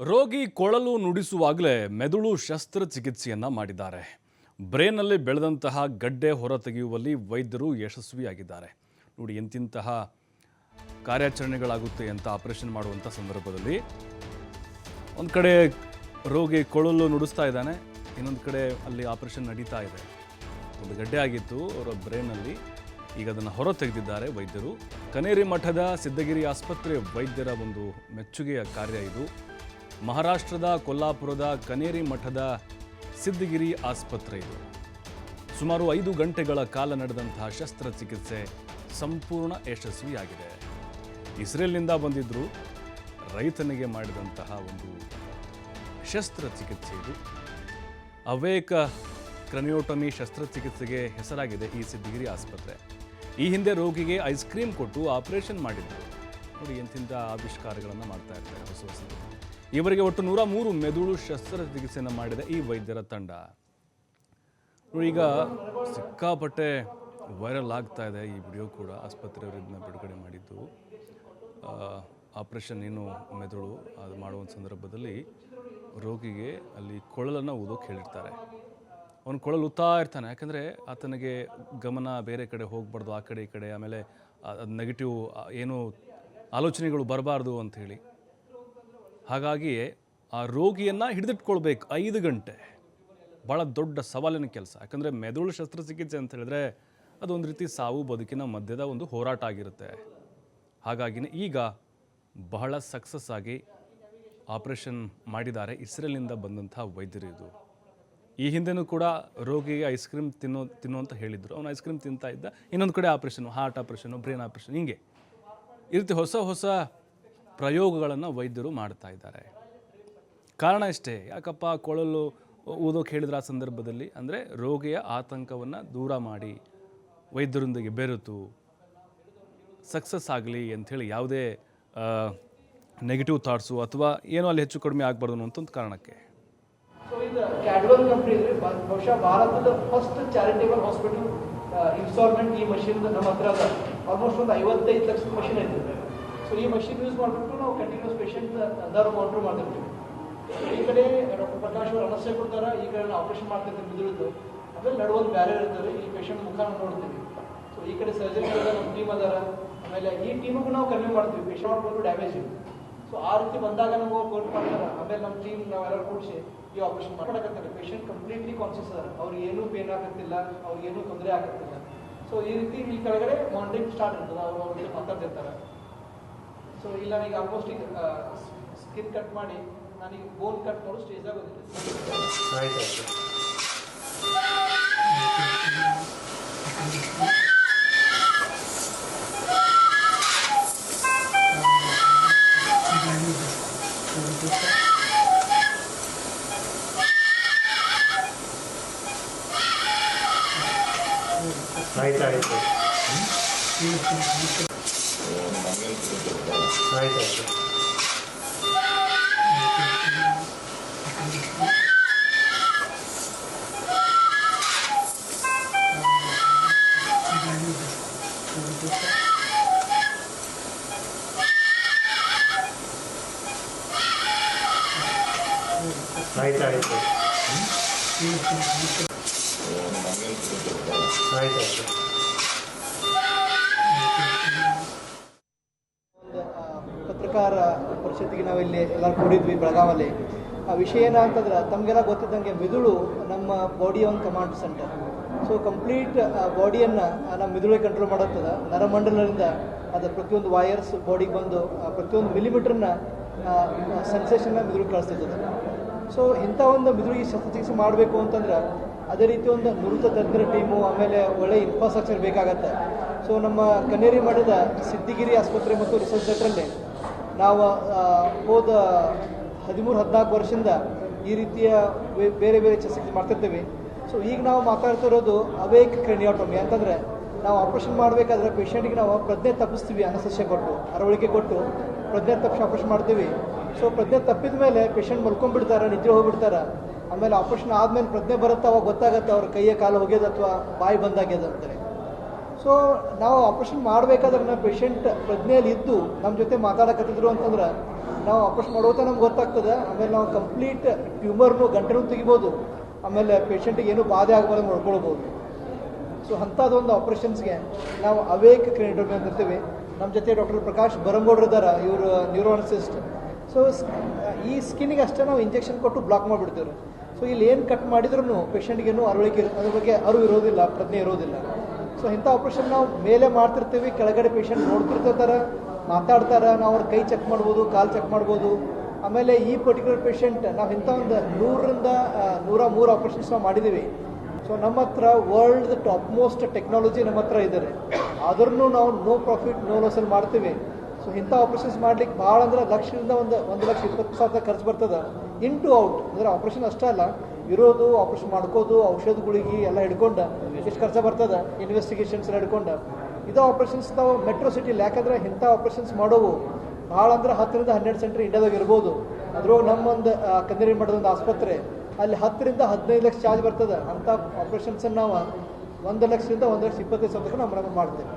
ರೋಗಿ ಕೊಳಲು ನುಡಿಸುವಾಗಲೇ ಮೆದುಳು ಶಸ್ತ್ರಚಿಕಿತ್ಸೆಯನ್ನ ಮಾಡಿದ್ದಾರೆ. ಬ್ರೇನ್ನಲ್ಲಿ ಬೆಳೆದಂತಹ ಗಡ್ಡೆ ಹೊರತೆಗೆಯುವಲ್ಲಿ ವೈದ್ಯರು ಯಶಸ್ವಿಯಾಗಿದ್ದಾರೆ. ನೋಡಿ ಎಂತಿಂತಹ ಕಾರ್ಯಾಚರಣೆಗಳಾಗುತ್ತೆ ಅಂತ ಆಪರೇಷನ್ ಮಾಡುವಂಥ ಸಂದರ್ಭದಲ್ಲಿ ಒಂದು ಕಡೆ ರೋಗಿ ಕೊಳಲು ನುಡಿಸ್ತಾ ಇದ್ದಾನೆ, ಇನ್ನೊಂದು ಕಡೆ ಅಲ್ಲಿ ಆಪರೇಷನ್ ನಡೀತಾ ಇದೆ. ಒಂದು ಗಡ್ಡೆ ಆಗಿತ್ತು ಅವರ ಬ್ರೇನಲ್ಲಿ, ಈಗ ಅದನ್ನು ಹೊರ ತೆಗೆದಿದ್ದಾರೆ ವೈದ್ಯರು. ಕನೇರಿ ಮಠದ ಸಿದ್ದಗಿರಿ ಆಸ್ಪತ್ರೆ ವೈದ್ಯರ ಒಂದು ಮೆಚ್ಚುಗೆಯ ಕಾರ್ಯ ಇದು. ಮಹಾರಾಷ್ಟ್ರದ ಕೊಲ್ಲಾಪುರದ ಕನೇರಿ ಮಠದ ಸಿದ್ದಗಿರಿ ಆಸ್ಪತ್ರೆ ಇದು. ಸುಮಾರು 5 ಗಂಟೆಗಳ ಕಾಲ ನಡೆದಂತಹ ಶಸ್ತ್ರಚಿಕಿತ್ಸೆ ಸಂಪೂರ್ಣ ಯಶಸ್ವಿಯಾಗಿದೆ. ಇಸ್ರೇಲ್ನಿಂದ ಬಂದಿದ್ದರು, ರೈತನಿಗೆ ಮಾಡಿದಂತಹ ಒಂದು ಶಸ್ತ್ರಚಿಕಿತ್ಸೆ ಇದು. ಅವೇಕ ಕ್ರನಿಯೋಟಮಿ ಶಸ್ತ್ರಚಿಕಿತ್ಸೆಗೆ ಹೆಸರಾಗಿದೆ ಈ ಸಿದ್ದಗಿರಿ ಆಸ್ಪತ್ರೆ. ಈ ಹಿಂದೆ ರೋಗಿಗೆ ಐಸ್ ಕ್ರೀಮ್ ಕೊಟ್ಟು ಆಪರೇಷನ್ ಮಾಡಿದ್ರು. ನೋಡಿ ಎಂತಿಂಥ ಆವಿಷ್ಕಾರಗಳನ್ನು ಮಾಡ್ತಾ ಇರ್ತಾರೆ ಹೊಸ ಹೊಸದು. ಇವರಿಗೆ ಒಟ್ಟು 103 ಮೆದುಳು ಶಸ್ತ್ರಚಿಕಿತ್ಸೆಯನ್ನು ಮಾಡಿದ ಈ ವೈದ್ಯರ ತಂಡ. ಈಗ ಸಿಕ್ಕಾಪಟ್ಟೆ ವೈರಲ್ ಆಗ್ತಾ ಇದೆ ಈ ವಿಡಿಯೋ ಕೂಡ. ಆಸ್ಪತ್ರೆಯವರು ಇದನ್ನ ಬಿಡುಗಡೆ ಮಾಡಿದ್ದು. ಆಪರೇಷನ್ ಏನು ಮೆದುಳು ಅದು ಮಾಡುವ ಸಂದರ್ಭದಲ್ಲಿ ರೋಗಿಗೆ ಅಲ್ಲಿ ಕೊಳಲನ್ನು ಊದೋಕೆ ಹೇಳಿರ್ತಾರೆ. ಅವನು ಕೊಳಲು ಉತ್ತಾ ಇರ್ತಾನೆ, ಯಾಕಂದರೆ ಆತನಿಗೆ ಗಮನ ಬೇರೆ ಕಡೆ ಹೋಗಬಾರ್ದು, ಆ ಕಡೆ ಈ ಕಡೆ, ಆಮೇಲೆ ನೆಗೆಟಿವ್ ಏನು ಆಲೋಚನೆಗಳು ಬರಬಾರ್ದು ಅಂಥೇಳಿ. ಹಾಗಾಗಿಯೇ ಆ ರೋಗಿಯನ್ನು ಹಿಡಿದಿಟ್ಕೊಳ್ಬೇಕು 5 ಗಂಟೆ. ಭಾಳ ದೊಡ್ಡ ಸವಾಲಿನ ಕೆಲಸ. ಯಾಕಂದರೆ ಮೆದುಳು ಶಸ್ತ್ರಚಿಕಿತ್ಸೆ ಅಂತ ಹೇಳಿದ್ರೆ ಅದೊಂದು ರೀತಿ ಸಾವು ಬದುಕಿನ ಮಧ್ಯದ ಒಂದು ಹೋರಾಟ ಆಗಿರುತ್ತೆ. ಹಾಗಾಗಿನೇ ಈಗ ಬಹಳ ಸಕ್ಸಸ್ ಆಗಿ ಆಪರೇಷನ್ ಮಾಡಿದ್ದಾರೆ ಇಸ್ರೇಲ್ನಿಂದ ಬಂದಂಥ ವೈದ್ಯರು ಇದು. ಈ ಹಿಂದೆನೂ ಕೂಡ ರೋಗಿಗೆ ಐಸ್ ಕ್ರೀಮ್ ತಿನ್ನು ಅಂತ ಹೇಳಿದರು. ಅವನು ಐಸ್ ಕ್ರೀಮ್ ತಿಂತಾ ಇದ್ದ. ಇನ್ನೊಂದು ಕಡೆ operation, heart operation, brain operation, ಹಿಂಗೆ ಈ ರೀತಿ ಹೊಸ ಹೊಸ ಪ್ರಯೋಗಗಳನ್ನು ವೈದ್ಯರು ಮಾಡ್ತಾ ಇದ್ದಾರೆ. ಕಾರಣ ಇಷ್ಟೇ, ಯಾಕಪ್ಪ ಕೊಳಲು ಊದೋಕೆ ಹೇಳಿದ್ರೆ ಆ ಸಂದರ್ಭದಲ್ಲಿ ಅಂದರೆ ರೋಗಿಯ ಆತಂಕವನ್ನು ದೂರ ಮಾಡಿ ವೈದ್ಯರೊಂದಿಗೆ ಬೆರೆತು ಸಕ್ಸಸ್ ಆಗಲಿ ಅಂಥೇಳಿ, ಯಾವುದೇ ನೆಗೆಟಿವ್ ಥಾಟ್ಸು ಅಥವಾ ಏನೋ ಅಲ್ಲಿ ಹೆಚ್ಚು ಕಡಿಮೆ ಆಗಬಾರ್ದು ಅನ್ನೋ ಒಂದು ಕಾರಣಕ್ಕೆ. ಸೊ ಇದು ಕ್ಯಾಡ್ವಲ್ ಕಂಪ್ನಿ ಇದ್ರೆ ಬಹುಶಃ ಭಾರತದ ಫಸ್ಟ್ ಚಾರಿಟೇಬಲ್ ಹಾಸ್ಪಿಟಲ್ ಇನ್ಸ್ಟಾಲ್ಮೆಂಟ್ ಈ ಮಷಿನ್ ನಮ್ಮ ಹತ್ರ ಅದ. ಆಲ್ಮೋಸ್ಟ್ ಒಂದು 55 ಲಕ್ಷದ ಮಷಿನ್ ಐತೆ. ಸೊ ಈ ಮಷಿನ್ ಯೂಸ್ ಮಾಡಿಬಿಟ್ಟು ನಾವು ಕಂಟಿನ್ಯೂಸ್ ಪೇಷಂಟ್ ದರ ಮಾನಿಟರ್ ಮಾಡ್ತಿರ್ತೀವಿ. ಈ ಕಡೆ ಡಾಕ್ಟರ್ ಪ್ರಕಾಶ್ ಅವರು ಅನಸ್ಯ ಕೊಡ್ತಾರೆ, ಈ ಕಡೆ ನಾವು ಆಪರೇಷನ್ ಮಾಡ್ತಿರ್ತೀವಿ ಮಿದುಳಿದ್ದು. ಆಮೇಲೆ ನಡುವೊಂದು ಬ್ಯಾರಿಯರ್ ಇರ್ತದೆ, ಈ ಪೇಷಂಟ್ ಮುಖಾನ ನೋಡ್ತೀವಿ. ಸೊ ಈ ಕಡೆ ಸರ್ಜರಿ ನಮ್ಮ ಟೀಮ್ ಅದಾರ. ಆಮೇಲೆ ಈ ಟೀಮಿಗೂ ನಾವು ಕನ್ವೆ ಮಾಡ್ತೀವಿ, ಪೇಷಂಟ್ ಕೊಟ್ಟು ಡ್ಯಾಮೇಜ್ ಇದೆ. ಸೊ ಆ ರೀತಿ ಬಂದಾಗ ನಮ್ಗೆ ಕೊಟ್ಟು ಮಾಡ್ತಾರೆ. ಆಮೇಲೆ ನಮ್ಮ ಟೀಮ್ ನಾವೆಲ್ಲ ಕೂಡಿಸಿ ಈ ಆಪರೇಷನ್ ಮಾಡಕತ್ತಾರೆ. ಪೇಷಂಟ್ ಕಂಪ್ಲೀಟ್ಲಿ ಕಾನ್ಷಿಯಸ್ ಅದ, ಅವ್ರಿಗೆ ಏನೂ ಪೇನ್ ಆಗತ್ತಿಲ್ಲ, ಅವ್ರಿಗೆ ಏನೂ ತೊಂದರೆ ಆಗತ್ತಿಲ್ಲ. ಸೊ ಈ ರೀತಿ ಈ ಕೆಳಗಡೆ ಮಾನಿಟರಿಂಗ್ ಸ್ಟಾರ್ಟ್ ಇರ್ತದೆ, ಅವ್ರು ಅವ್ರ ಜೊತೆ ಮಾತಾಡ್ತಿರ್ತಾರೆ. ಸೊ ಇಲ್ಲ ಈಗ ಆಲ್ಮೋಸ್ಟ್ ಈಗ ಸ್ಕಿನ್ ಕಟ್ ಮಾಡಿ ನಾನೀಗ ಬೋನ್ ಕಟ್ ಮಾಡೋ ಸ್ಟೇಜಾಗ ಬಂದಿದ್ದೆ. ಪತ್ರಕಾರ ಪರಿಷತ್ತಿಗೆ ನಾವಿಲ್ಲಿ ಎಲ್ಲರೂ ಕೂಡಿದ್ವಿ ಬೆಳಗಾವಲ್ಲಿ. ಆ ವಿಷಯ ಏನಂತಂದ್ರೆ ತಮಗೆಲ್ಲ ಗೊತ್ತಿದ್ದಂಗೆ ಮೆದುಳು ನಮ್ಮ ಬಾಡಿಯ ಒಂದು ಕಮಾಂಡ್ ಸೆಂಟರ್. ಸೊ ಕಂಪ್ಲೀಟ್ ಬಾಡಿಯನ್ನು ನಮ್ಮ ಮೆದುಳಿಗೆ ಕಂಟ್ರೋಲ್ ಮಾಡುತ್ತದೆ. ನರಮಂಡಲದಿಂದ ಅದು ಪ್ರತಿಯೊಂದು ವೈರ್ಸ್ ಬಾಡಿಗೆ ಬಂದು ಪ್ರತಿಯೊಂದು ಮಿಲಿಮೀಟ್ರನ್ನ ಸೆನ್ಸೇಷನ್ನ ಮೆದುಳಿಗೆ ಕಳಿಸ್ತಿರ್ತದೆ. ಸೊ ಇಂಥ ಒಂದು ಮೆದುಳಿಗೆ ಶಸ್ತ್ರಚಿಕಿತ್ಸೆ ಮಾಡಬೇಕು ಅಂತಂದ್ರೆ ಅದೇ ರೀತಿ ಒಂದು ನುರಿತ ತಜ್ಞರ ಟೀಮು, ಆಮೇಲೆ ಒಳ್ಳೆಯ ಇನ್ಫ್ರಾಸ್ಟ್ರಕ್ಚರ್ ಬೇಕಾಗತ್ತೆ. ಸೊ ನಮ್ಮ ಕನೇರಿ ಮಠದ ಸಿದ್ದಗಿರಿ ಆಸ್ಪತ್ರೆ ಮತ್ತು ರಿಸರ್ಚ್ ಸೆಂಟ್ರಲ್ಲಿ ನಾವು ಹೋದ 13-14 ವರ್ಷದಿಂದ ಈ ರೀತಿಯ ಬೇರೆ ಬೇರೆ ಶಸ್ತ್ರಚಿಕಿತ್ಸೆ ಮಾಡ್ತಿರ್ತೀವಿ. ಸೊ ಈಗ ನಾವು ಮಾತಾಡ್ತಿರೋದು ಅವೇಕ್ ಕ್ರನಿಯೋಟಮಿ ಅಂತಂದರೆ ನಾವು ಆಪ್ರೇಷನ್ ಮಾಡಬೇಕಾದ್ರೆ ಪೇಷಂಟಿಗೆ ನಾವು ಪ್ರಜ್ಞೆ ತಪ್ಪಿಸ್ತೀವಿ, ಅನಸ್ತೇಷಿಯಾ ಕೊಟ್ಟು, ಅರವಳಿಕೆ ಕೊಟ್ಟು ಪ್ರಜ್ಞೆ ತಪ್ಪಿಸಿ ಆಪ್ರೇಷನ್ ಮಾಡ್ತೀವಿ. ಸೊ ಪ್ರಜ್ಞೆ ತಪ್ಪಿದ ಮೇಲೆ ಪೇಷಂಟ್ ಮಲ್ಕೊಂಡ್ಬಿಡ್ತಾರೆ, ನಿದ್ರೆ ಹೋಗ್ಬಿಡ್ತಾರೆ. ಆಮೇಲೆ ಆಪ್ರೇಷನ್ ಆದಮೇಲೆ ಪ್ರಜ್ಞೆ ಬರುತ್ತೆ, ಅವಾಗ ಗೊತ್ತಾಗುತ್ತೆ ಅವ್ರ ಕೈಯ ಕಾಲು ಹೋಗ್ಯದ ಅಥವಾ ಬಾಯಿ ಬಂದಾಗ್ಯದ ಅಂತೇಳಿ. ಸೊ ಸೊ ನಾವು ಆಪ್ರೇಷನ್ ಮಾಡಬೇಕಾದ್ರೆ ನಮ್ಮ ಪೇಷಂಟ್ ಪ್ರಜ್ಞೆಯಲ್ಲಿ ಇದ್ದು ನಮ್ಮ ಜೊತೆ ಮಾತಾಡಕತ್ತಿದ್ರು ಅಂತಂದ್ರೆ ನಾವು ಆಪ್ರೇಷನ್ ಮಾಡೋತ ನಮ್ಗೆ ಗೊತ್ತಾಗ್ತದೆ. ಆಮೇಲೆ ನಾವು ಕಂಪ್ಲೀಟ್ ಟ್ಯೂಮರ್ನು ಗಂಟೆನೂ ತೆಗಿಬೋದು, ಆಮೇಲೆ ಪೇಷಂಟಿಗೆ ಏನೂ ಬಾಧೆ ಆಗಬಾರ್ದು ನೋಡ್ಕೊಳ್ಬೋದು. ಸೊ ಅಂಥದ್ದೊಂದು ಆಪ್ರೇಷನ್ಸ್ಗೆ ನಾವು ಅವೇಕ್ ಕ್ಲಿನಿಟೋಮಿ ಅಂತಿರ್ತೀವಿ. ನಮ್ಮ ಜೊತೆ ಡಾಕ್ಟರ್ ಪ್ರಕಾಶ್ ಬರಂಗೌಡ್ರು ಇದ್ದಾರೆ, ಇವರು ನ್ಯೂರೋನಸಿಸ್ಟ್. ಸೊ ಈ ಸ್ಕಿನ್ನಿಗೆ ಅಷ್ಟೇ ನಾವು ಇಂಜೆಕ್ಷನ್ ಕೊಟ್ಟು ಬ್ಲಾಕ್ ಮಾಡಿಬಿಡ್ತೀವಿ. ಸೊ ಇಲ್ಲಿ ಏನು ಕಟ್ ಮಾಡಿದ್ರೂ ಪೇಷಂಟ್ಗೇನು ಅರವಳಿಕೆ ಅದ್ರ ಬಗ್ಗೆ ಅರಿವು ಇರೋದಿಲ್ಲ, ಪ್ರಜ್ಞೆ ಇರೋದಿಲ್ಲ. ಸೊ ಇಂಥ ಆಪ್ರೇಷನ್ ನಾವು ಮೇಲೆ ಮಾಡ್ತಿರ್ತೀವಿ, ಕೆಳಗಡೆ ಪೇಷಂಟ್ ನೋಡ್ತಿರ್ತಾರೆ, ಮಾತಾಡ್ತಾರೆ, ನಾವು ಅವ್ರ ಕೈ ಚೆಕ್ ಮಾಡ್ಬೋದು, ಕಾಲು ಚೆಕ್ ಮಾಡ್ಬೋದು. ಆಮೇಲೆ ಈ ಪರ್ಟಿಕ್ಯುಲರ್ ಪೇಷಂಟ್ ನಾವು ಇಂಥ ಒಂದು 100ರಿಂದ 103 ಆಪ್ರೇಷನ್ಸ್ ನಾವು ಮಾಡಿದ್ದೀವಿ. ಸೊ ನಮ್ಮ ಹತ್ರ ವರ್ಲ್ಡ್ ಟಾಪ್ ಮೋಸ್ಟ್ ಟೆಕ್ನಾಲಜಿ ನಮ್ಮ ಹತ್ರ ಇದ್ದಾರೆ, ಆದ್ರೂ ನಾವು ನೋ ಪ್ರಾಫಿಟ್ ನೋ ಲಾಸಲ್ಲಿ ಮಾಡ್ತೀವಿ. ಸೊ ಇಂಥ ಆಪ್ರೇಷನ್ಸ್ ಮಾಡ್ಲಿಕ್ಕೆ ಭಾಳ ಅಂದ್ರೆ ಲಕ್ಷದಿಂದ 1,20,000 ಖರ್ಚು ಬರ್ತದೆ. ಇನ್ ಟು ಔಟ್ ಅಂದರೆ ಆಪ್ರೇಷನ್ ಅಷ್ಟೇ ಅಲ್ಲ, ಇರೋದು ಆಪ್ರೇಷನ್ ಮಾಡ್ಕೋದು, ಔಷಧಗಳಿಗೆ ಎಲ್ಲ ಹಿಡ್ಕೊಂಡು ಎಷ್ಟು ಖರ್ಚು ಬರ್ತದೆ, ಇನ್ವೆಸ್ಟಿಗೇಷನ್ಸ್ ಎಲ್ಲ ಹಿಡ್ಕೊಂಡು. ಇದು ಆಪ್ರೇಷನ್ಸ್ ನಾವು ಮೆಟ್ರೋ ಸಿಟಿಲಿ, ಯಾಕಂದರೆ ಇಂಥ ಆಪ್ರೇಷನ್ಸ್ ಮಾಡೋವು ಭಾಳ ಅಂದ್ರೆ 10ರಿಂದ 12 ಸೆಂಟರ್ ಇಂಡಿಯಾದಾಗ ಇರ್ಬೋದು. ಅದ್ರೊಳಗೆ ನಮ್ಮೊಂದು ಕನ್ನೇರಿ ಮಠದೊಂದು ಆಸ್ಪತ್ರೆ, ಅಲ್ಲಿ 10ರಿಂದ 15 ಲಕ್ಷ ಚಾರ್ಜ್ ಬರ್ತದೆ. ಅಂಥ ಆಪ್ರೇಷನ್ಸನ್ನು ನಾವು 1 ಲಕ್ಷದಿಂದ 1,25,000 ನಾವು ಮಾಡ್ತೇವೆ.